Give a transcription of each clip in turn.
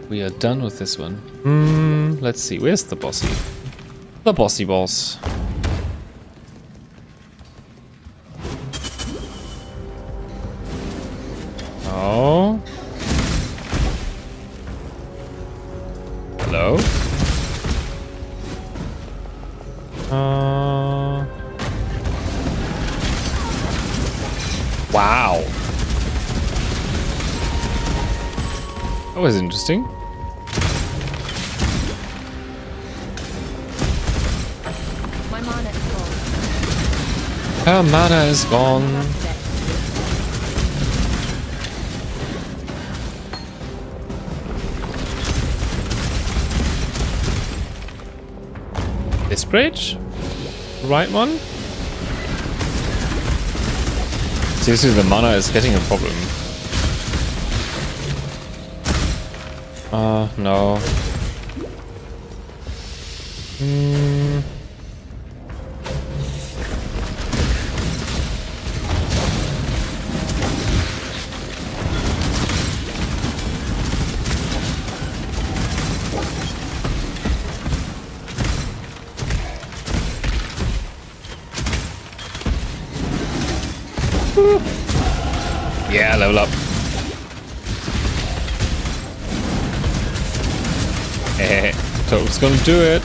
We are done with this one. Let's see. Where's the bossy? The bossy boss. Oh. Hello? Wow. That was interesting. My mana is gone. Her mana is gone. This bridge? The right one? Seriously, the mana is getting a problem. No. Yeah, level up. Toad's gonna do it.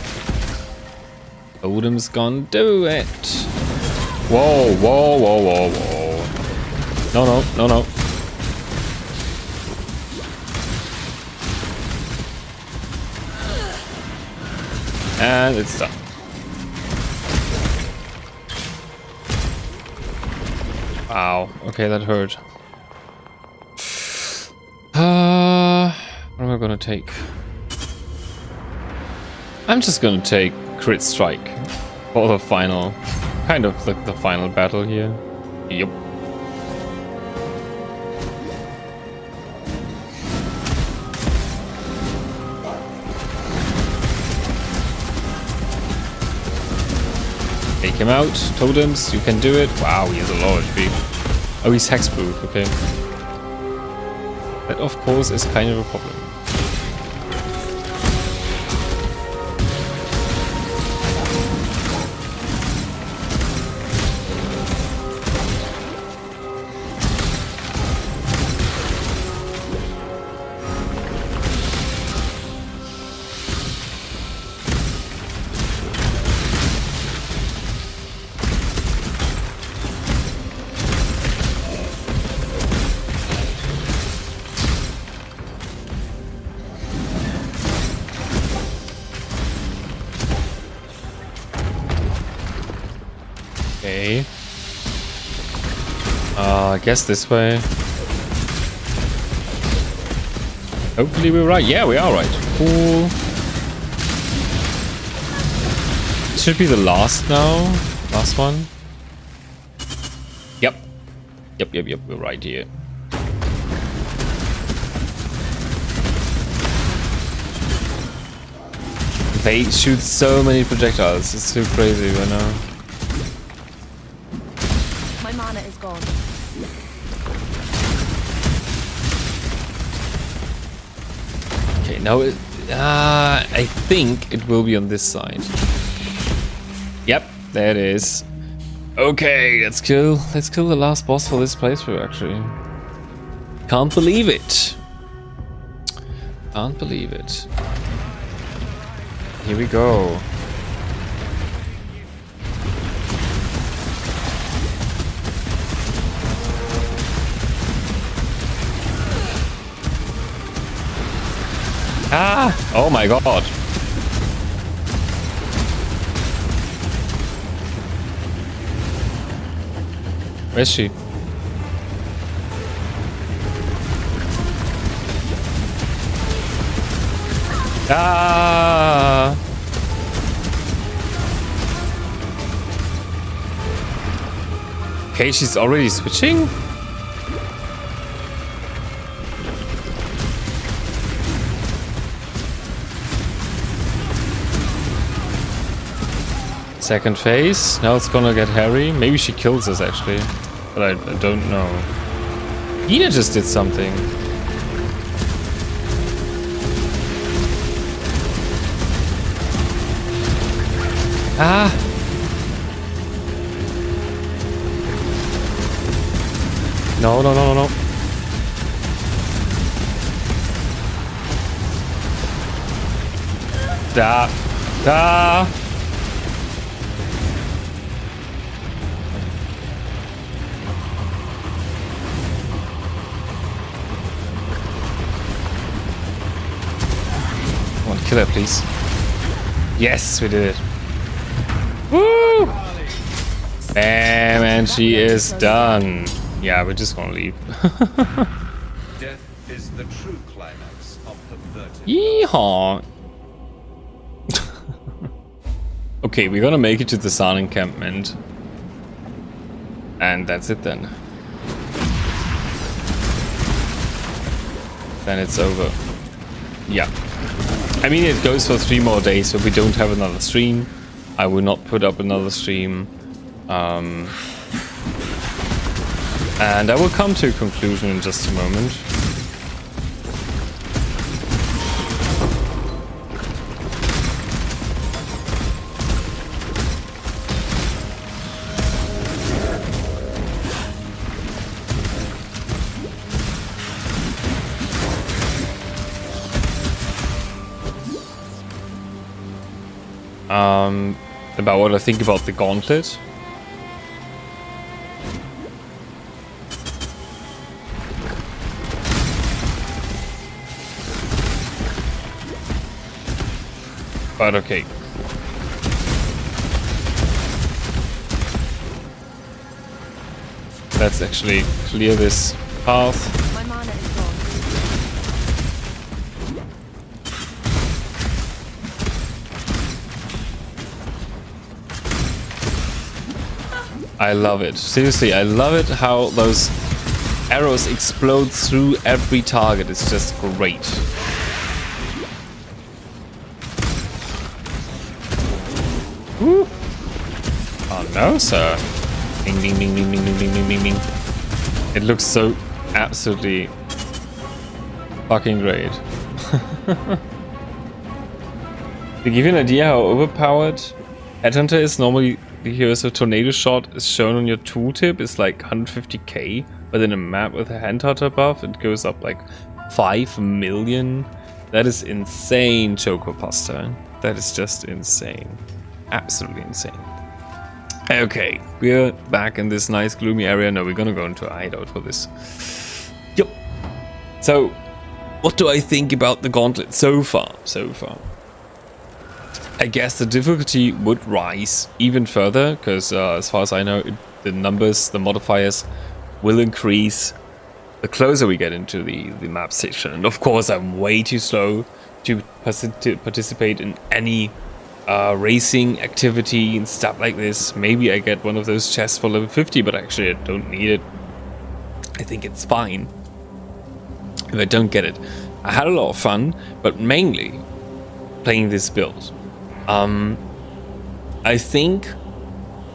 Totem's gonna do it. Whoa, whoa, whoa, whoa, whoa. No, no, no, no. And it's done. Wow. Okay, that hurt. What am I gonna take? I'm just gonna take Crit Strike for the final, kind of like the final battle here. Yup. Take him out, totems, you can do it. Wow, he has a low HP. Oh, he's hexproof, okay. That of course is kind of a problem. Okay. I guess this way. Hopefully we're right. Yeah, we are right. Cool. Should be the last now. Last one. Yep. Yep. We're right here. They shoot so many projectiles. It's so crazy right now. My mana is gone. Okay, now it, I think it will be on this side. Yep, there it is. Okay, let's kill the last boss for this playthrough. Actually, can't believe it. Can't believe it. Here we go. Ah! Oh my god. Where is she? Ah! Okay, she's already switching? Second phase. Now it's gonna get hairy. Maybe she kills us actually. But I don't know. Ina just did something. Ah! No, no, no, no, no. Da! Da! Come on, kill her, please. Yes, we did it. Woo! Bam, and she is done. Yeah, we're just gonna leave. Death is the true climax of perverted. Yeehaw! Okay, we're gonna make it to the sun encampment. And that's it then. Then it's over. Yeah. I mean, it goes for 3 more days, so we don't have another stream. I will not put up another stream. And I will come to a conclusion in just a moment. About what I think about the Gauntlet. But okay. Let's actually clear this path. My mana is gone. I love it. Seriously, I love it how those arrows explode through every target. It's just great. Woo. Oh no, sir. Ding, ding, ding, ding, ding, ding, ding, ding, ding, ding. It looks so absolutely fucking great. To give you an idea how overpowered Headhunter is, normally here is a tornado shot is shown on your tooltip. It's like 150k, but in a map with a Headhunter buff, it goes up like 5 million. That is insane, Choco Pasta. That is just insane. Absolutely insane. Okay, we're back in this nice gloomy area. No, we're gonna go into a hideout for this. Yep. So, what do I think about the Gauntlet so far? I guess the difficulty would rise even further, because as far as I know, the numbers, the modifiers will increase the closer we get into the map section. And of course, I'm way too slow to participate in any racing activity and stuff like this. Maybe I get one of those chests for level 50, but actually I don't need it. I think it's fine if I don't get it. I had a lot of fun, but mainly playing this build. I think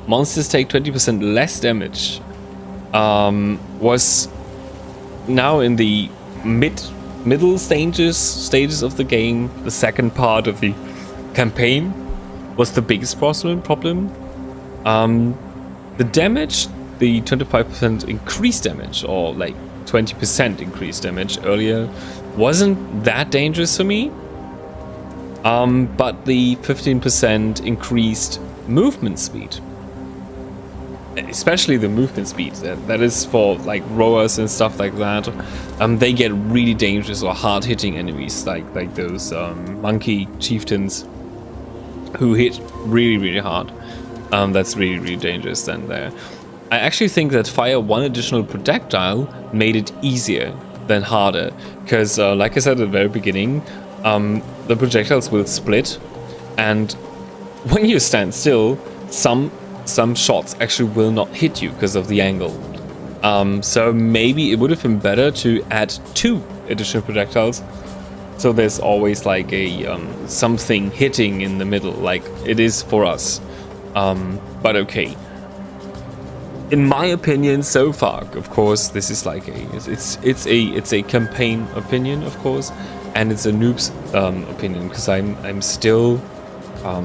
monsters take 20% less damage was now in the middle stages of the game. The second part of the campaign was the biggest problem. The damage, the 25% increased damage, or like 20% increased damage earlier, wasn't that dangerous for me. But the 15% increased movement speed, especially the movement speed, that is for like rowers and stuff like that. They get really dangerous or hard-hitting enemies, like those monkey chieftains who hit really hard. That's really dangerous then there. I actually think that fire one additional projectile made it easier than harder, because like I said at the very beginning, the projectiles will split, and when you stand still, some shots actually will not hit you because of the angle. So maybe it would have been better to add 2 additional projectiles, so there's always like a something hitting in the middle, like it is for us. But okay. In my opinion, so far, of course, this is like it's a campaign opinion, of course, and it's a noob's opinion, because I'm still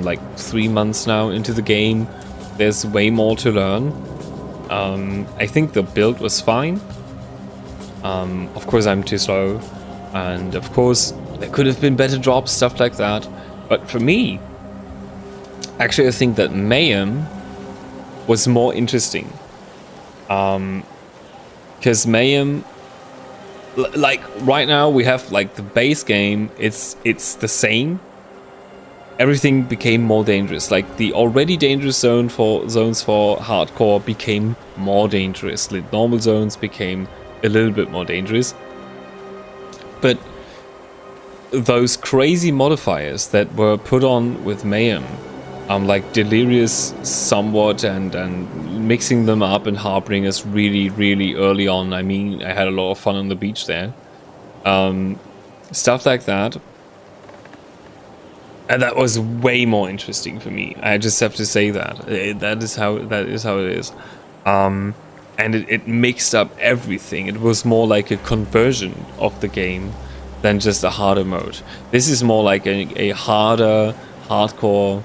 like 3 months now into the game. There's way more to learn. I think the build was fine. Of course, I'm too slow, and of course, there could have been better drops, stuff like that. But for me, actually, I think that Mayhem was more interesting. Because Mayhem, like right now, we have like the base game. It's the same. Everything became more dangerous. Like the already dangerous zones for hardcore became more dangerous. The normal zones became a little bit more dangerous. But those crazy modifiers that were put on with Mayhem, like Delirious somewhat and mixing them up and harboring us really early on. I mean, I had a lot of fun on the beach there. Stuff like that. And that was way more interesting for me. I just have to say that. That is how it is. And it mixed up everything. It was more like a conversion of the game than just a harder mode. This is more like a harder, hardcore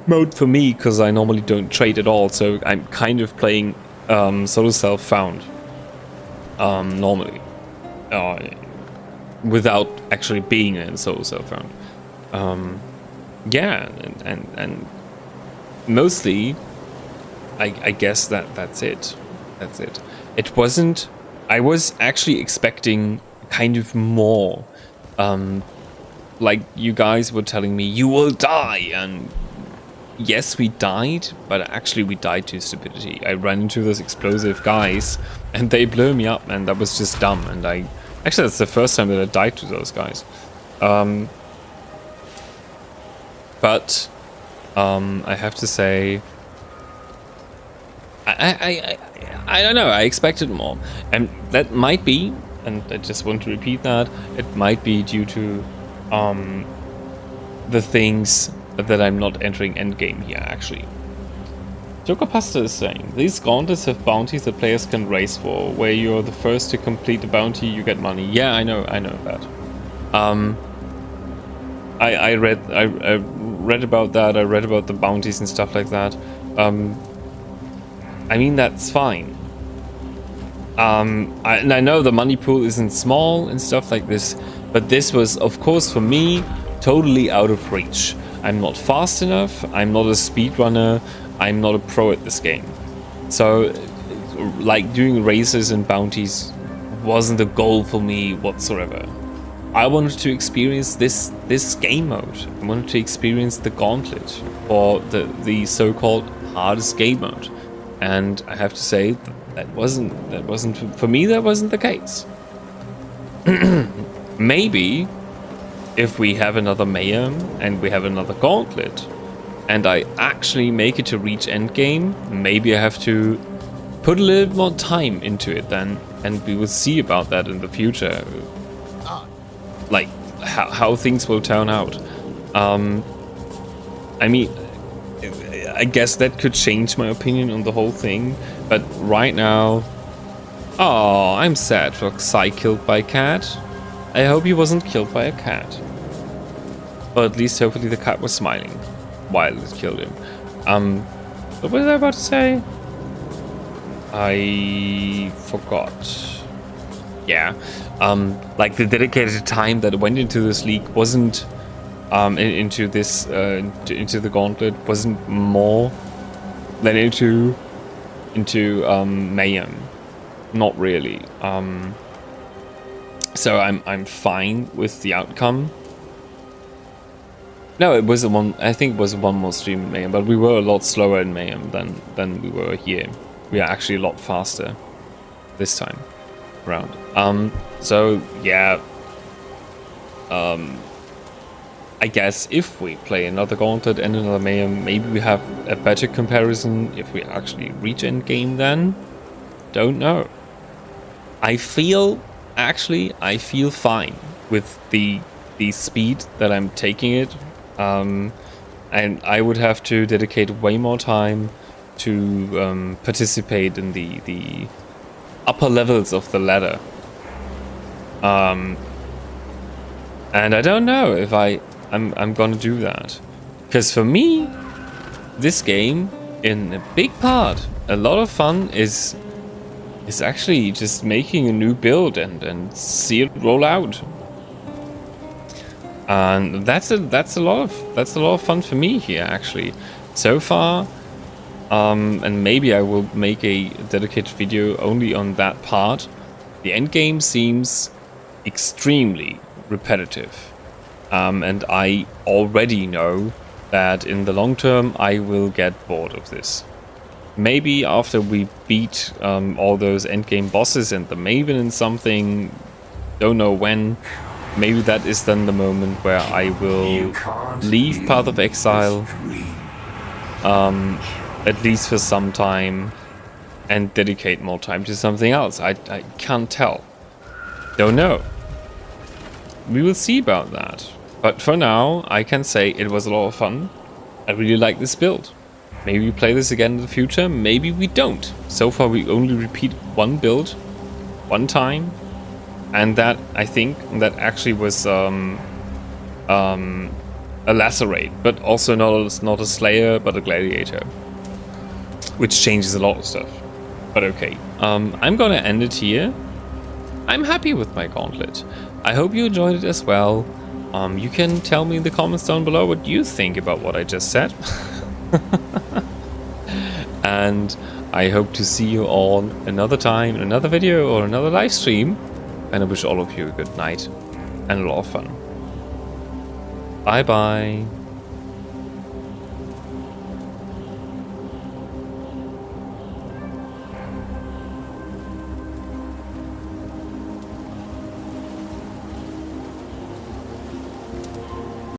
mode for me, because I normally don't trade at all. So I'm kind of playing solo self-found normally. Without actually being in solo self-found. Yeah, and mostly, I guess that's it. That's it. It wasn't. I was actually expecting kind of more. Like you guys were telling me, you will die, and yes, we died, but actually we died to stupidity. I ran into those explosive guys, and they blew me up, and that was just dumb. And actually, that's the first time that I died to those guys. But I have to say, I don't know. I expected more, and that might be, and I just want to repeat that, it might be due to the things that I'm not entering endgame here. Actually, Joker Pasta is saying these gauntlets have bounties that players can race for, where you're the first to complete the bounty, you get money. Yeah, I know that. I read about that. I read about the bounties and stuff like that. I mean, that's fine. And I know the money pool isn't small and stuff like this, but this was, of course, for me, totally out of reach. I'm not fast enough. I'm not a speedrunner. I'm not a pro at this game. So, like, doing races and bounties wasn't a goal for me whatsoever. I wanted to experience this game mode. I wanted to experience the Gauntlet, or the so-called hardest game mode. And I have to say that wasn't for me. That wasn't the case. Maybe if we have another Mayhem and we have another Gauntlet, and I actually make it to reach endgame, maybe I have to put a little more time into it then, and we will see about that in the future. Like how things will turn out. I mean, I guess that could change my opinion on the whole thing, but right now, oh, I'm sad for Psy killed by a cat. I hope he wasn't killed by a cat. Or at least hopefully the cat was smiling while it killed him. What was I about to say? I forgot. Yeah. Like the dedicated time that went into this league wasn't into the Gauntlet wasn't more than into Mayhem. Not really. So I'm fine with the outcome. No, it was one. I think it was one more stream in Mayhem, but we were a lot slower in Mayhem than we were here. We are actually a lot faster this time around. So yeah. I guess if we play another Gauntlet and another Mayhem, maybe we have a better comparison if we actually reach endgame then. Don't know. I feel fine with the speed that I'm taking it. And I would have to dedicate way more time to participate in the upper levels of the ladder. And I don't know if I'm gonna do that. Because for me, this game, in a big part, a lot of fun is actually just making a new build and see it roll out. And that's a lot of fun for me here actually. So far, and maybe I will make a dedicated video only on that part. The end game seems extremely repetitive, and I already know that in the long term I will get bored of this. Maybe after we beat all those endgame bosses and the Maven and something, don't know when, maybe that is then the moment where I will leave Path of Exile, at least for some time, and dedicate more time to something else. I can't tell. Don't know. We will see about that. But for now, I can say it was a lot of fun. I really like this build. Maybe we play this again in the future, maybe we don't. So far we only repeat one build, one time. And that, I think, that actually was a Lacerate, but also not a Slayer, but a Gladiator. Which changes a lot of stuff. But okay, I'm gonna end it here. I'm happy with my Gauntlet. I hope you enjoyed it as well. You can tell me in the comments down below what you think about what I just said. And I hope to see you all another time in another video or another live stream. And I wish all of you a good night and a lot of fun. Bye bye.